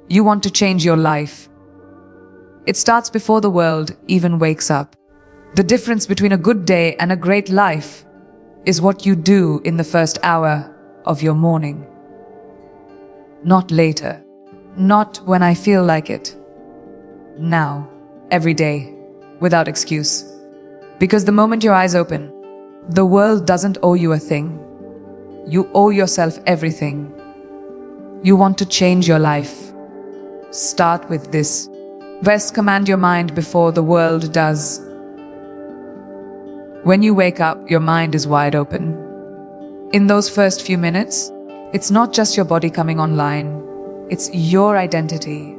You want to change your life. It starts before the world even wakes up. The difference between a good day and a great life is what you do in the first hour of your morning. Not later. Not when I feel like it. Now. Every day. Without excuse. Because the moment your eyes open, the world doesn't owe you a thing. You owe yourself everything. You want to change your life. Start with this. First, command your mind before the world does. When you wake up, your mind is wide open. In those first few minutes, it's not just your body coming online, it's your identity.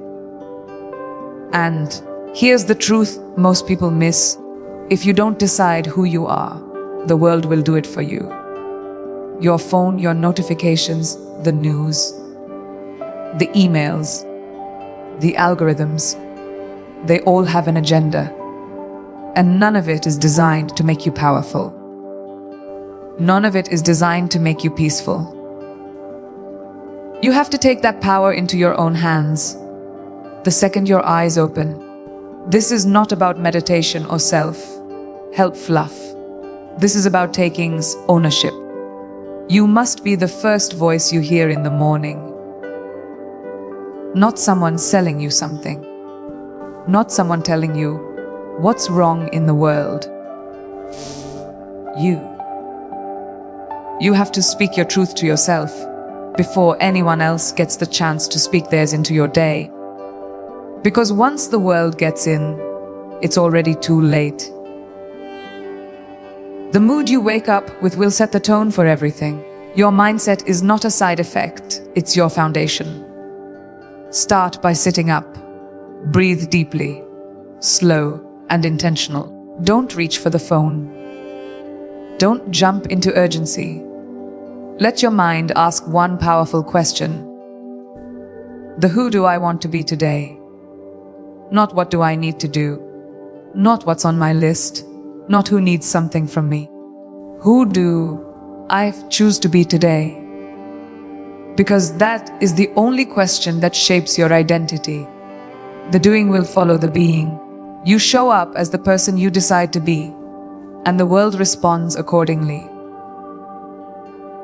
And here's the truth most people miss. If you don't decide who you are, the world will do it for you. Your phone, your notifications, the news, the emails, the algorithms, they all have an agenda. And none of it is designed to make you powerful. None of it is designed to make you peaceful. You have to take that power into your own hands. The second your eyes open. This is not about meditation or self-help fluff. This is about taking ownership. You must be the first voice you hear in the morning. Not someone selling you something. Not someone telling you what's wrong in the world. You have to speak your truth to yourself before anyone else gets the chance to speak theirs into your day. Because once the world gets in, it's already too late. The mood you wake up with will set the tone for everything. Your mindset is not a side effect, it's your foundation. Start by sitting up. Breathe deeply, slow and intentional. Don't reach for the phone. Don't jump into urgency. Let your mind ask one powerful question. The who do I want to be today? Not what do I need to do? Not what's on my list? Not who needs something from me? Who do I choose to be today? Because that is the only question that shapes your identity. The doing will follow the being. You show up as the person you decide to be, and the world responds accordingly.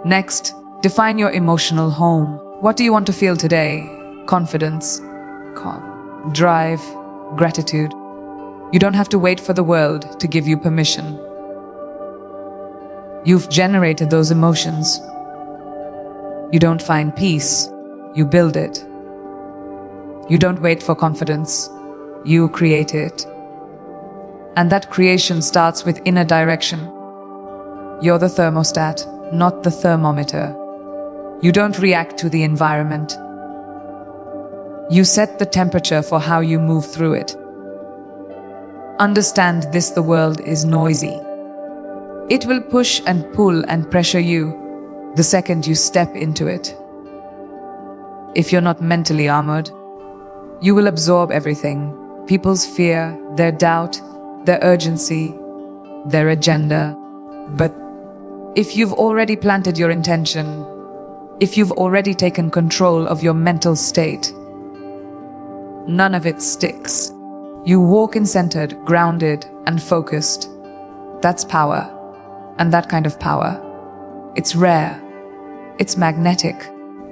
Next, define your emotional home. What do you want to feel today? Confidence, drive, gratitude. You don't have to wait for the world to give you permission. You've generated those emotions. You don't find peace, you build it. You don't wait for confidence, you create it. And that creation starts with inner direction. You're the thermostat, not the thermometer. You don't react to the environment. You set the temperature for how you move through it. Understand this: the world is noisy. It will push and pull and pressure you the second you step into it. If you're not mentally armored, you will absorb everything. People's fear, their doubt, their urgency, their agenda. But if you've already planted your intention, if you've already taken control of your mental state, none of it sticks. You walk in centered, grounded, and focused. That's power. And that kind of power, it's rare. It's magnetic.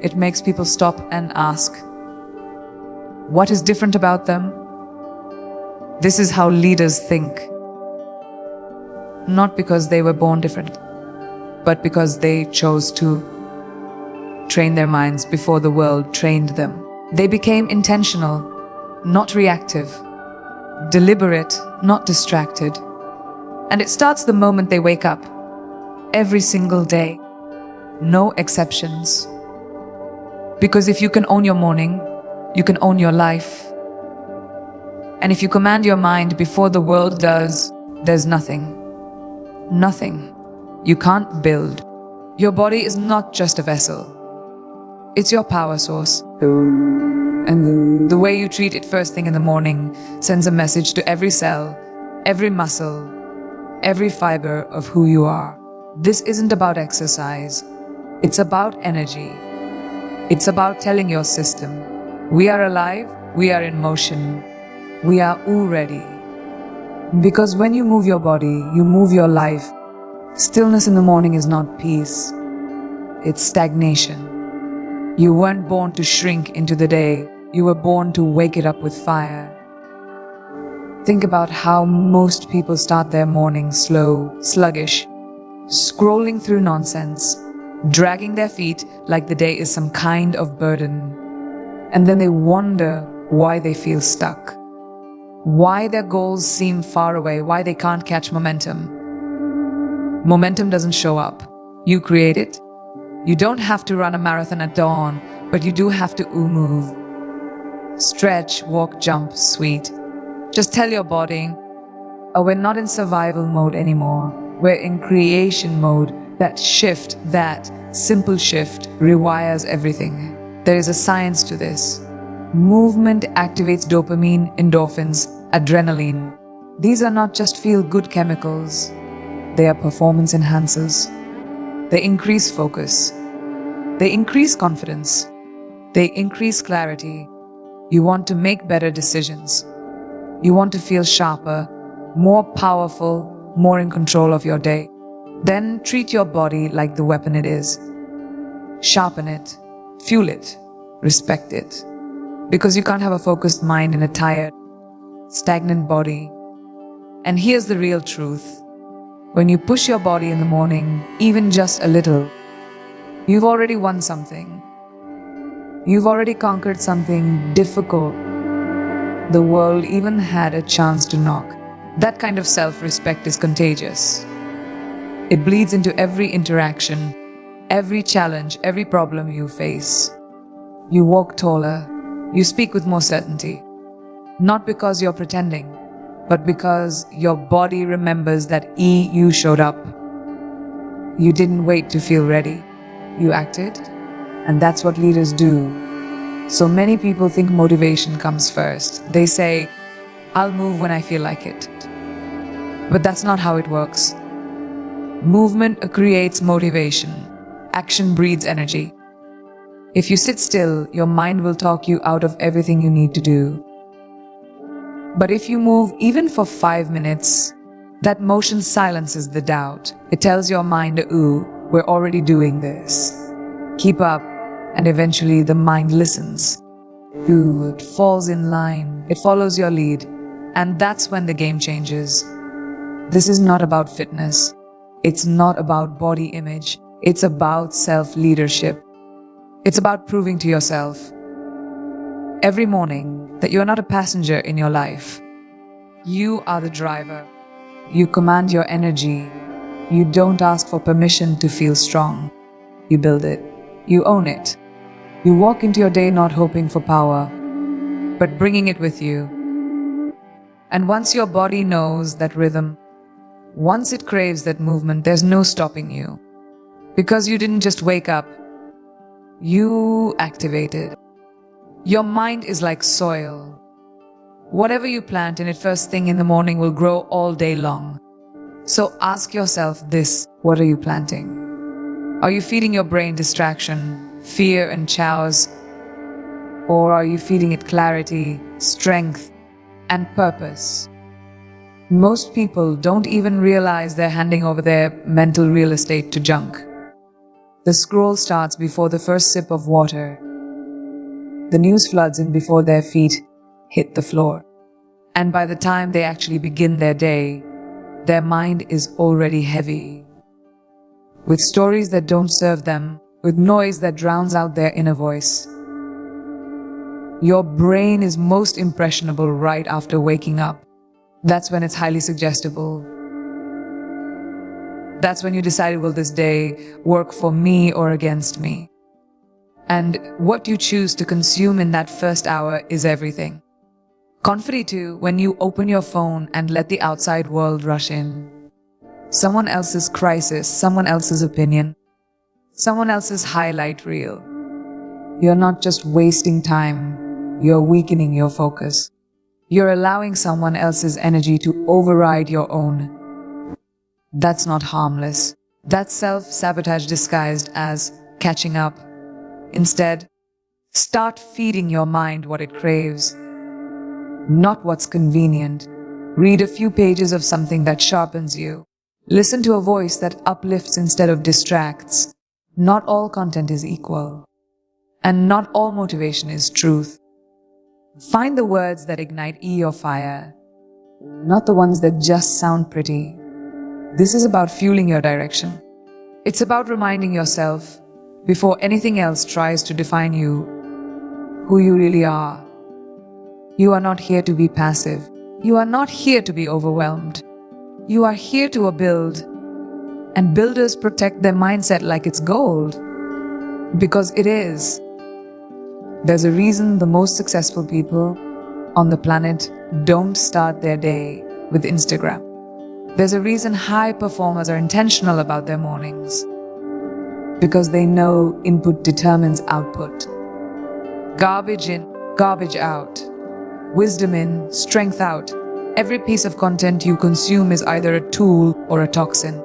It makes people stop and ask, what is different about them? This is how leaders think. Not because they were born different, but because they chose to train their minds before the world trained them. They became intentional, not reactive, deliberate, not distracted. And it starts the moment they wake up, every single day. No exceptions. Because if you can own your morning, you can own your life. And if you command your mind before the world does, there's nothing. Nothing you can't build. Your body is not just a vessel. It's your power source. And the way you treat it first thing in the morning sends a message to every cell, every muscle, every fiber of who you are. This isn't about exercise. It's about energy. It's about telling your system, We are alive, we are in motion, we are already. Because when you move your body, you move your life. Stillness in the morning is not peace, it's stagnation. You weren't born to shrink into the day, you were born to wake it up with fire. Think about how most people start their morning slow, sluggish, scrolling through nonsense, dragging their feet like the day is some kind of burden. And then they wonder why they feel stuck, why their goals seem far away, why they can't catch momentum. Momentum doesn't show up. You create it. You don't have to run a marathon at dawn, but you do have to move. Stretch, walk, jump, sweet. Just tell your body, oh, we're not in survival mode anymore. We're in creation mode. That shift, that simple shift, rewires everything. There is a science to this. Movement activates dopamine, endorphins, adrenaline. These are not just feel-good chemicals. They are performance enhancers. They increase focus. They increase confidence. They increase clarity. You want to make better decisions. You want to feel sharper, more powerful, more in control of your day. Then treat your body like the weapon it is. Sharpen it, fuel it, respect it. Because you can't have a focused mind in a tired, stagnant body. And here's the real truth. When you push your body in the morning, even just a little, you've already won something. You've already conquered something difficult the world even had a chance to knock. That kind of self-respect is contagious. It bleeds into every interaction, every challenge, every problem you face. You walk taller, you speak with more certainty. Not because you're pretending, but because your body remembers that you showed up. You didn't wait to feel ready. You acted, and that's what leaders do. So many people think motivation comes first. They say, I'll move when I feel like it. But that's not how it works. Movement creates motivation. Action breeds energy. If you sit still, your mind will talk you out of everything you need to do. But if you move even for 5 minutes, that motion silences the doubt. It tells your mind, ooh, we're already doing this. Keep up, and eventually the mind listens. Ooh, it falls in line. It follows your lead. And that's when the game changes. This is not about fitness. It's not about body image. It's about self-leadership. It's about proving to yourself every morning that you are not a passenger in your life. You are the driver. You command your energy. You don't ask for permission to feel strong. You build it. You own it. You walk into your day not hoping for power, but bringing it with you. And once your body knows that rhythm, once it craves that movement, there's no stopping you. Because you didn't just wake up, you activated. Your mind is like soil. Whatever you plant in it first thing in the morning will grow all day long. So ask yourself this, what are you planting? Are you feeding your brain distraction, fear and chaos? Or are you feeding it clarity, strength, and purpose? Most people don't even realize they're handing over their mental real estate to junk. The scroll starts before the first sip of water. The news floods in before their feet hit the floor. And by the time they actually begin their day, their mind is already heavy. With stories that don't serve them, with noise that drowns out their inner voice. Your brain is most impressionable right after waking up. That's when it's highly suggestible. That's when you decide, will this day work for me or against me? And what you choose to consume in that first hour is everything. Confident too when you open your phone and let the outside world rush in. Someone else's crisis, someone else's opinion, someone else's highlight reel. You're not just wasting time, you're weakening your focus. You're allowing someone else's energy to override your own. That's not harmless. That's self-sabotage disguised as catching up. Instead, Start feeding your mind what it craves, not what's convenient. Read a few pages of something that sharpens you. Listen to a voice that uplifts instead of distracts. Not all content is equal, and not all motivation is truth. Find the words that ignite your fire, not the ones that just sound pretty. This is about fueling your direction. It's about reminding yourself, before anything else tries to define you, who you really are. You are not here to be passive. You are not here to be overwhelmed. You are here to build. And builders protect their mindset like it's gold. Because it is. There's a reason the most successful people on the planet don't start their day with Instagram. There's a reason high performers are intentional about their mornings. Because they know input determines output. Garbage in, garbage out. Wisdom in, strength out. Every piece of content you consume is either a tool or a toxin.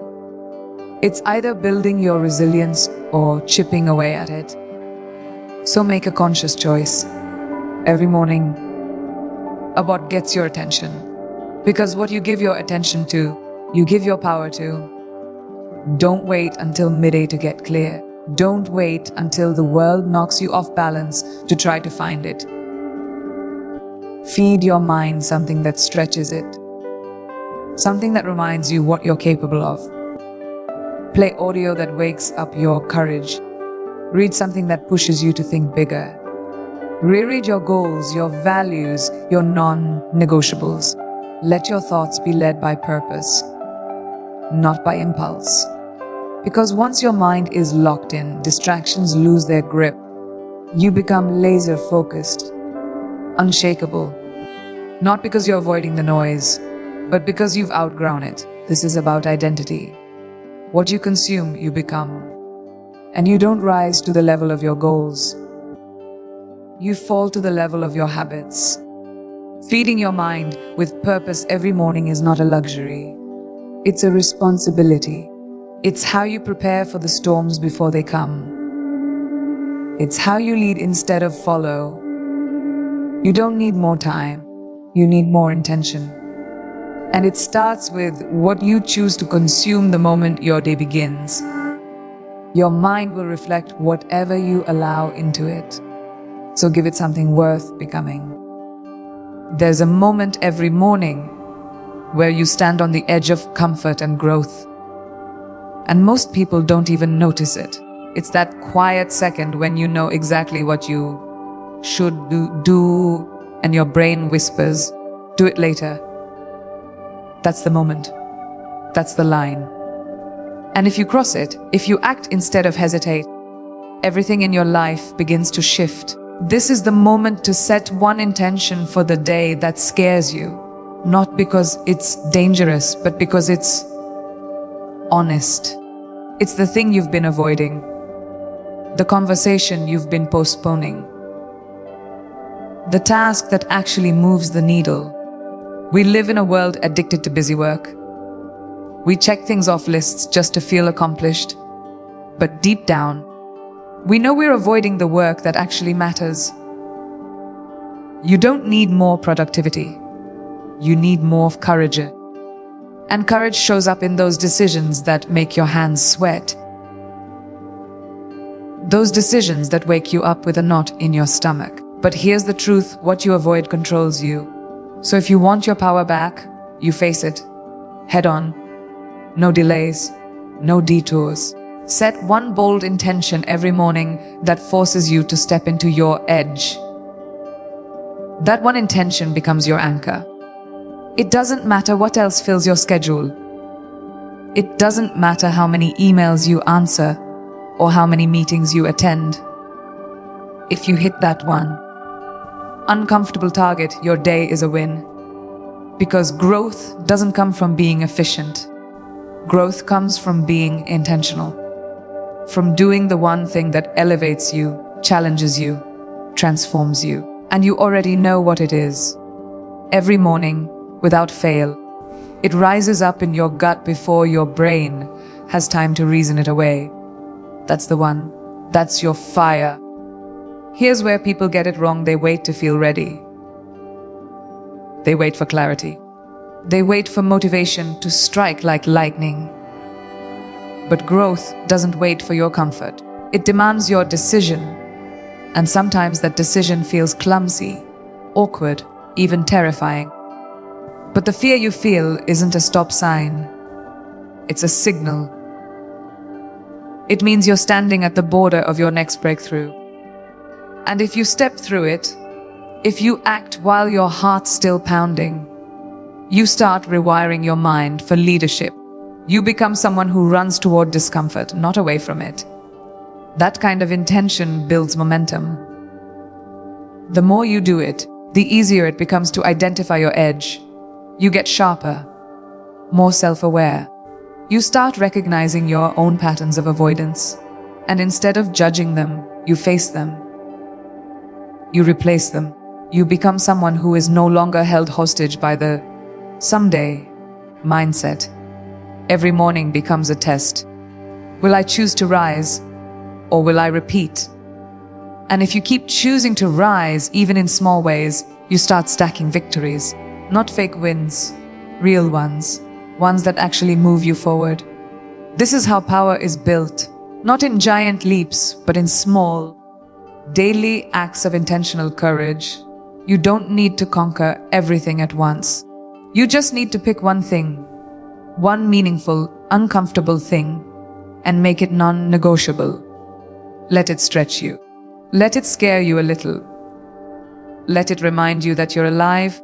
It's either building your resilience or chipping away at it. So make a conscious choice every morning about what gets your attention. Because what you give your attention to, you give your power to. Don't wait until midday to get clear. Don't wait until the world knocks you off balance to try to find it. Feed your mind something that stretches it. Something that reminds you what you're capable of. Play audio that wakes up your courage. Read something that pushes you to think bigger. Reread your goals, your values, your non-negotiables. Let your thoughts be led by purpose, not by impulse. Because once your mind is locked in, distractions lose their grip. You become laser-focused, unshakable. Not because you're avoiding the noise, but because you've outgrown it. This is about identity. What you consume, you become. And you don't rise to the level of your goals. You fall to the level of your habits. Feeding your mind with purpose every morning is not a luxury. It's a responsibility. It's how you prepare for the storms before they come. It's how you lead instead of follow. You don't need more time. You need more intention. And it starts with what you choose to consume the moment your day begins. Your mind will reflect whatever you allow into it. So give it something worth becoming. There's a moment every morning where you stand on the edge of comfort and growth. And most people don't even notice it. It's that quiet second when you know exactly what you should do and your brain whispers, do it later. That's the moment. That's the line. And if you cross it, if you act instead of hesitate, everything in your life begins to shift. This is the moment to set one intention for the day that scares you. Not because it's dangerous, but because it's honest. It's the thing you've been avoiding. The conversation you've been postponing. The task that actually moves the needle. We live in a world addicted to busy work. We check things off lists just to feel accomplished. But deep down, we know we're avoiding the work that actually matters. You don't need more productivity. You need more courage. And courage shows up in those decisions that make your hands sweat. Those decisions that wake you up with a knot in your stomach. But here's the truth, what you avoid controls you. So if you want your power back, you face it, head on. No delays, no detours. Set one bold intention every morning that forces you to step into your edge. That one intention becomes your anchor. It doesn't matter what else fills your schedule. It doesn't matter how many emails you answer or how many meetings you attend. If you hit that one uncomfortable target, your day is a win. Because growth doesn't come from being efficient. Growth comes from being intentional. From doing the one thing that elevates you, challenges you, transforms you. And you already know what it is. Every morning, without fail, it rises up in your gut before your brain has time to reason it away. That's the one. That's your fire. Here's where people get it wrong. They wait to feel ready. They wait for clarity. They wait for motivation to strike like lightning. But growth doesn't wait for your comfort. It demands your decision. And sometimes that decision feels clumsy, awkward, even terrifying. But the fear you feel isn't a stop sign. It's a signal. It means you're standing at the border of your next breakthrough. And if you step through it, if you act while your heart's still pounding, you start rewiring your mind for leadership. You become someone who runs toward discomfort, not away from it. That kind of intention builds momentum. The more you do it, the easier it becomes to identify your edge. You get sharper, more self-aware. You start recognizing your own patterns of avoidance, and instead of judging them, you face them. You replace them. You become someone who is no longer held hostage by the someday mindset. Every morning becomes a test. Will I choose to rise, or will I repeat? And if you keep choosing to rise, even in small ways, you start stacking victories. Not fake wins, real ones. Ones that actually move you forward. This is how power is built, not in giant leaps, but in small, daily acts of intentional courage. You don't need to conquer everything at once. You just need to pick one thing, one meaningful, uncomfortable thing, and make it non-negotiable. Let it stretch you. Let it scare you a little. Let it remind you that you're alive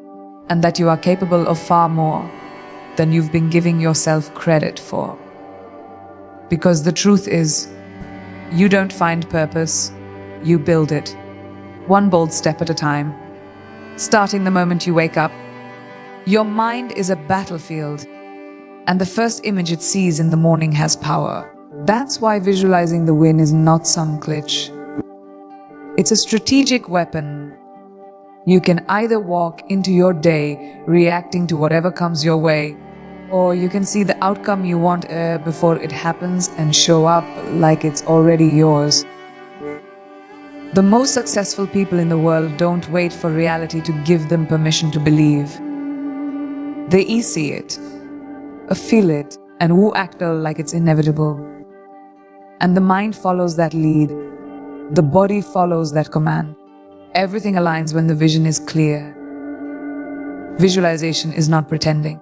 and that you are capable of far more than you've been giving yourself credit for. Because the truth is, you don't find purpose, you build it. One bold step at a time. Starting the moment you wake up. Your mind is a battlefield, and the first image it sees in the morning has power. That's why visualizing the win is not some glitch. It's a strategic weapon. You can either walk into your day reacting to whatever comes your way, or you can see the outcome you want before it happens and show up like it's already yours. The most successful people in the world don't wait for reality to give them permission to believe. They see it, feel it, and woo act like it's inevitable. And the mind follows that lead. The body follows that command. Everything aligns when the vision is clear. Visualization is not pretending.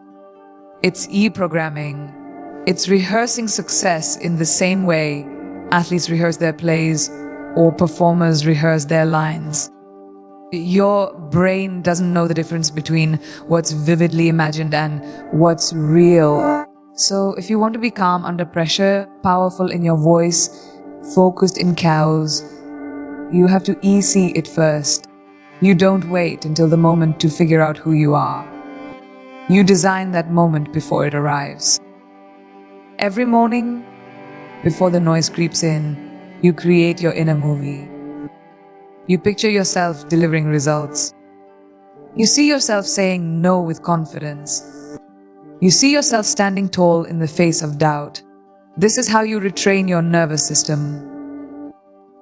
It's e-programming. It's rehearsing success in the same way athletes rehearse their plays or performers rehearse their lines. Your brain doesn't know the difference between what's vividly imagined and what's real. So if you want to be calm under pressure, powerful in your voice, focused in chaos, you have to see it first. You don't wait until the moment to figure out who you are. You design that moment before it arrives. Every morning, before the noise creeps in, you create your inner movie. You picture yourself delivering results. You see yourself saying no with confidence. You see yourself standing tall in the face of doubt. This is how you retrain your nervous system.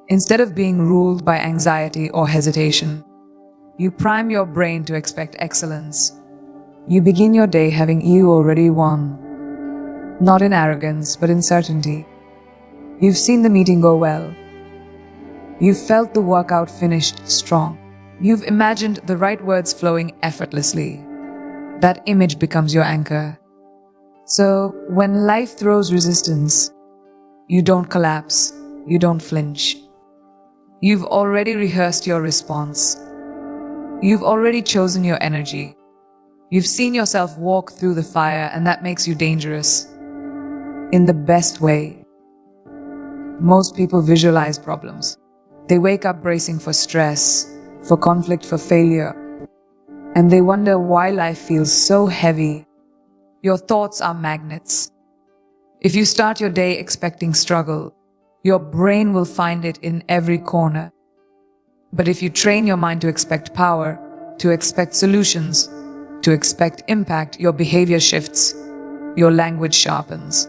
Instead of being ruled by anxiety or hesitation, you prime your brain to expect excellence. You begin your day having you already won. Not in arrogance, but in certainty. You've seen the meeting go well. You've felt the workout finished strong. You've imagined the right words flowing effortlessly. That image becomes your anchor. So when life throws resistance, you don't collapse, you don't flinch. You've already rehearsed your response. You've already chosen your energy. You've seen yourself walk through the fire, and that makes you dangerous. In the best way. Most people visualize problems. They wake up bracing for stress, for conflict, for failure. And they wonder why life feels so heavy. Your thoughts are magnets. If you start your day expecting struggle, your brain will find it in every corner. But if you train your mind to expect power, to expect solutions, to expect impact, your behavior shifts, your language sharpens,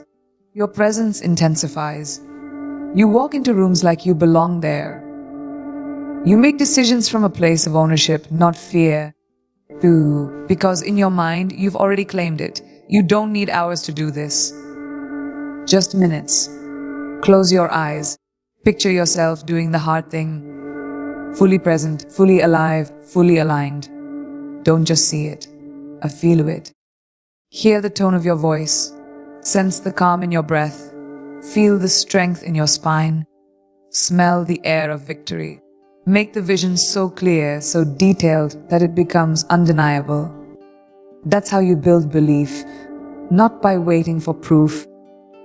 your presence intensifies. You walk into rooms like you belong there. You make decisions from a place of ownership, not fear. Because in your mind, you've already claimed it. You don't need hours to do this. Just minutes. Close your eyes. Picture yourself doing the hard thing. Fully present, fully alive, fully aligned. Don't just see it. Feel it. Hear the tone of your voice. Sense the calm in your breath. Feel the strength in your spine. Smell the air of victory. Make the vision so clear, so detailed that it becomes undeniable. That's how you build belief, not by waiting for proof,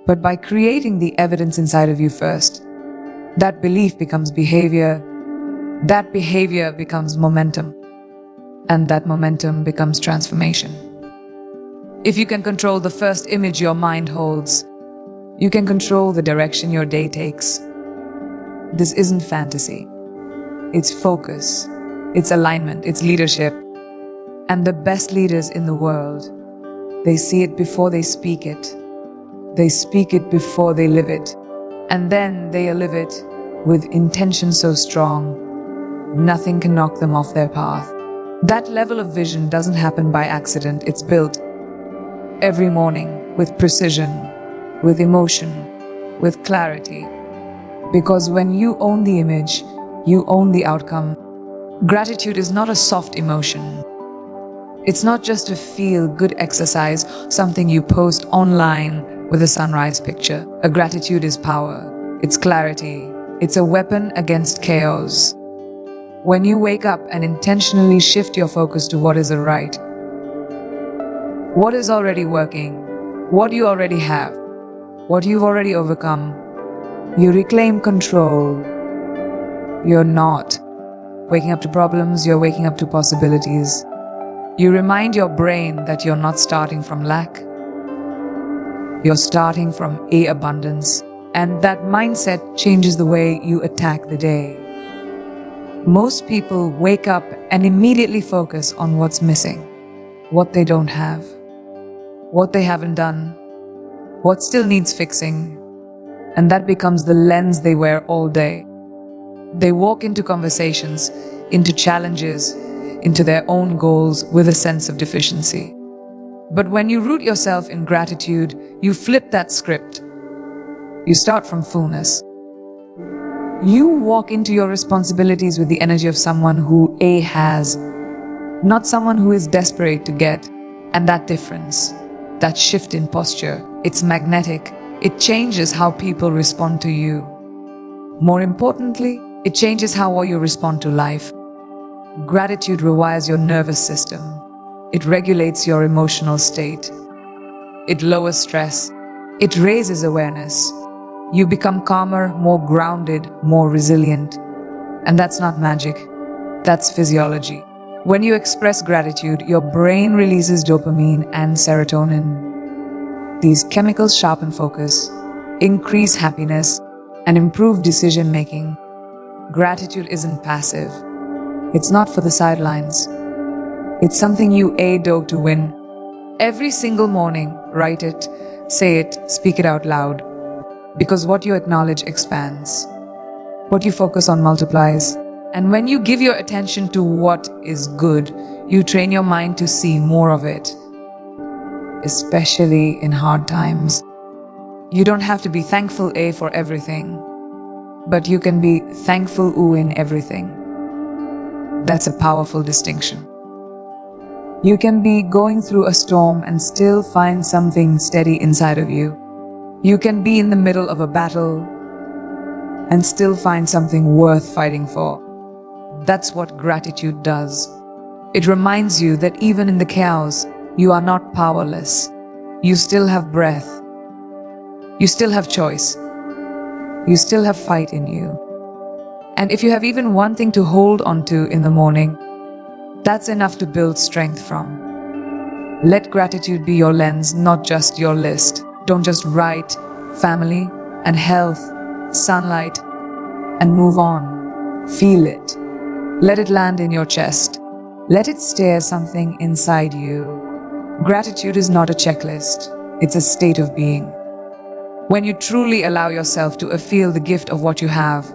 but by creating the evidence inside of you first. That belief becomes behavior. That behavior becomes momentum. And that momentum becomes transformation. If you can control the first image your mind holds, you can control the direction your day takes. This isn't fantasy. It's focus. It's alignment. It's leadership. And the best leaders in the world, they see it before they speak it. They speak it before they live it. And then they live it with intention so strong, nothing can knock them off their path. That level of vision doesn't happen by accident. It's built every morning with precision, with emotion, with clarity. Because when you own the image, you own the outcome. Gratitude is not a soft emotion. It's not just a feel-good exercise, something you post online with a sunrise picture. A gratitude is power. It's clarity. It's a weapon against chaos. When you wake up and intentionally shift your focus to what is right, what is already working, what you already have, what you've already overcome, you reclaim control. You're not waking up to problems, you're waking up to possibilities. You remind your brain that you're not starting from lack. You're starting from abundance. And that mindset changes the way you attack the day. Most people wake up and immediately focus on what's missing, what they don't have, what they haven't done, what still needs fixing. And that becomes the lens they wear all day. They walk into conversations, into challenges, into their own goals with a sense of deficiency. But when you root yourself in gratitude, you flip that script. You start from fullness. You walk into your responsibilities with the energy of someone who has, not someone who is desperate to get. And that difference, that shift in posture, it's magnetic. It changes how people respond to you. More importantly, it changes how you respond to life. Gratitude rewires your nervous system. It regulates your emotional state. It lowers stress. It raises awareness. You become calmer, more grounded, more resilient. And that's not magic. That's physiology. When you express gratitude, your brain releases dopamine and serotonin. These chemicals sharpen focus, increase happiness, and improve decision-making. Gratitude isn't passive. It's not for the sidelines. It's something you do to win. Every single morning, write it, say it, speak it out loud. Because what you acknowledge expands. What you focus on multiplies. And when you give your attention to what is good, you train your mind to see more of it. Especially in hard times. You don't have to be thankful for everything. But you can be thankful in everything. That's a powerful distinction. You can be going through a storm and still find something steady inside of you. You can be in the middle of a battle and still find something worth fighting for. That's what gratitude does. It reminds you that even in the chaos, you are not powerless. You still have breath. You still have choice. You still have fight in you. And if you have even one thing to hold on to in the morning, that's enough to build strength from. Let gratitude be your lens, not just your list. Don't just write family and health, sunlight, and move on. Feel it. Let it land in your chest. Let it stir something inside you. Gratitude is not a checklist. It's a state of being. When you truly allow yourself to feel the gift of what you have,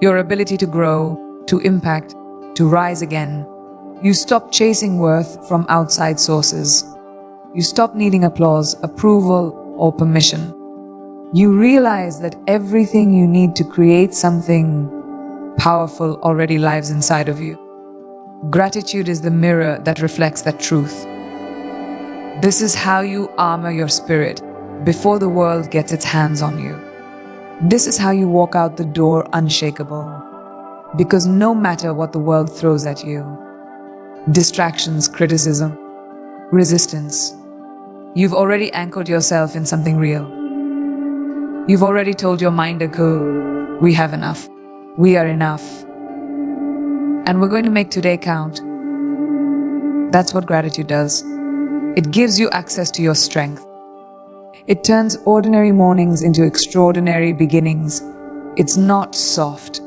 your ability to grow, to impact, to rise again. You stop chasing worth from outside sources. You stop needing applause, approval, or permission. You realize that everything you need to create something powerful already lives inside of you. Gratitude is the mirror that reflects that truth. This is how you armor your spirit before the world gets its hands on you. This is how you walk out the door unshakable. Because no matter what the world throws at you, distractions, criticism, resistance, you've already anchored yourself in something real. You've already told your mind, we have enough. We are enough. And we're going to make today count. That's what gratitude does. It gives you access to your strength. It turns ordinary mornings into extraordinary beginnings. It's not soft.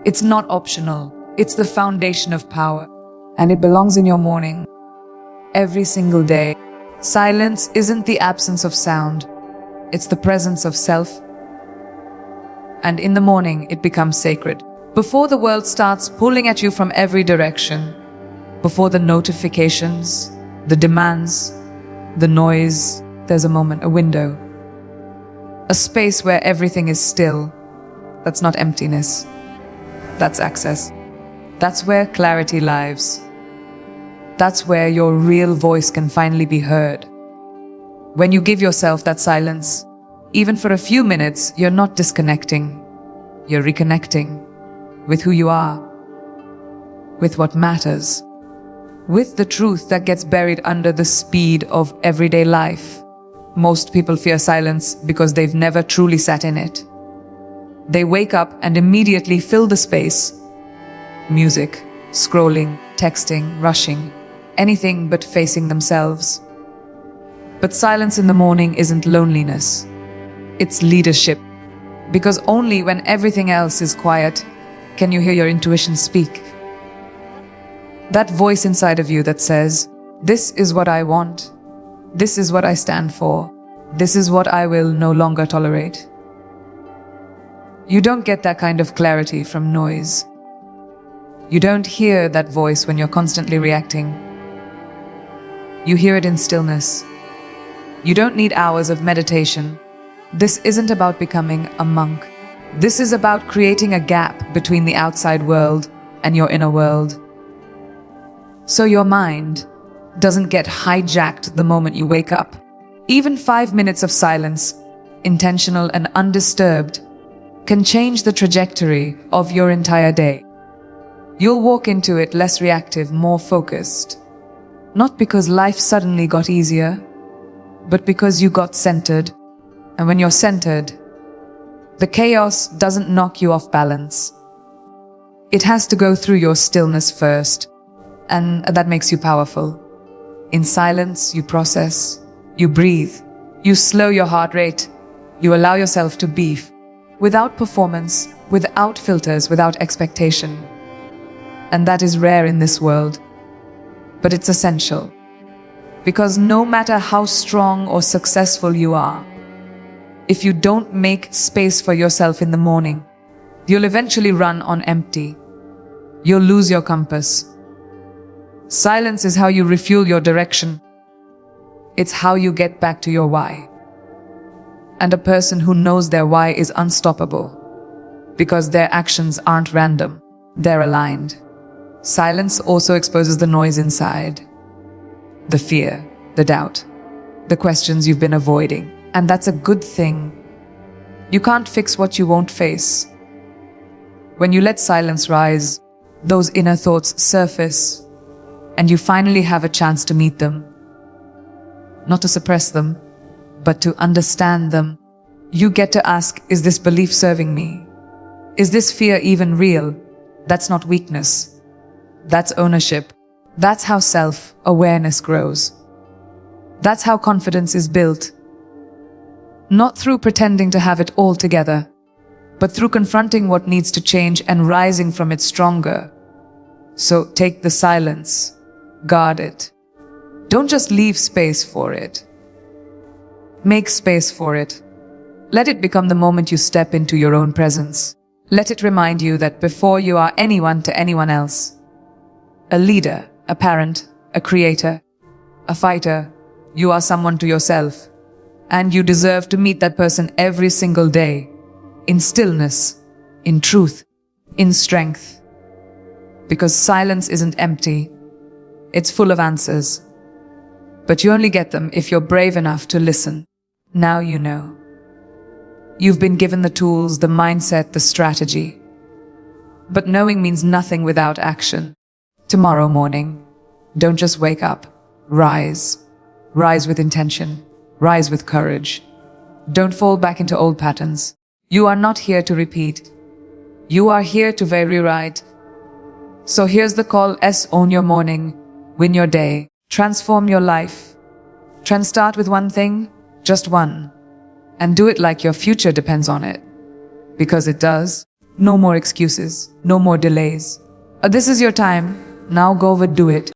It's not optional. It's the foundation of power. And it belongs in your morning. Every single day. Silence isn't the absence of sound. It's the presence of self. And in the morning, it becomes sacred. Before the world starts pulling at you from every direction, before the notifications, the demands, the noise, there's a moment, a window. A space where everything is still. That's not emptiness. That's access. That's where clarity lives. That's where your real voice can finally be heard. When you give yourself that silence, even for a few minutes, you're not disconnecting. You're reconnecting with who you are, with what matters, with the truth that gets buried under the speed of everyday life. Most people fear silence because they've never truly sat in it. They wake up and immediately fill the space. Music, scrolling, texting, rushing, anything but facing themselves. But silence in the morning isn't loneliness. It's leadership. Because only when everything else is quiet can you hear your intuition speak. That voice inside of you that says, this is what I want. This is what I stand for. This is what I will no longer tolerate. You don't get that kind of clarity from noise. You don't hear that voice when you're constantly reacting. You hear it in stillness. You don't need hours of meditation. This isn't about becoming a monk. This is about creating a gap between the outside world and your inner world. So your mind doesn't get hijacked the moment you wake up. Even 5 minutes of silence, intentional and undisturbed, can change the trajectory of your entire day. You'll walk into it less reactive, more focused. Not because life suddenly got easier, but because you got centered. And when you're centered, the chaos doesn't knock you off balance. It has to go through your stillness first, and that makes you powerful. In silence, you process, you breathe, you slow your heart rate, you allow yourself to be, without performance, without filters, without expectation. And that is rare in this world, but it's essential. Because no matter how strong or successful you are, if you don't make space for yourself in the morning, you'll eventually run on empty. You'll lose your compass. Silence is how you refuel your direction. It's how you get back to your why. And a person who knows their why is unstoppable, because their actions aren't random, they're aligned. Silence also exposes the noise inside. The fear, the doubt, the questions you've been avoiding. And that's a good thing. You can't fix what you won't face. When you let silence rise, those inner thoughts surface, and you finally have a chance to meet them. Not to suppress them, but to understand them. You get to ask, is this belief serving me? Is this fear even real? That's not weakness. That's ownership. That's how self-awareness grows. That's how confidence is built. Not through pretending to have it all together, but through confronting what needs to change and rising from it stronger. So take the silence, guard it. Don't just leave space for it. Make space for it. Let it become the moment you step into your own presence. Let it remind you that before you are anyone to anyone else, a leader, a parent, a creator, a fighter, you are someone to yourself. And you deserve to meet that person every single day, in stillness, in truth, in strength. Because silence isn't empty, it's full of answers. But you only get them if you're brave enough to listen. Now you know. You've been given the tools, the mindset, the strategy. But knowing means nothing without action. Tomorrow morning, don't just wake up. Rise. Rise with intention. Rise with courage. Don't fall back into old patterns. You are not here to repeat. You are here to rewrite. So here's the call. Own your morning. Win your day. Transform your life. Start with one thing, just one. And do it like your future depends on it. Because it does. No more excuses. No more delays. This is your time. Now go overdo it.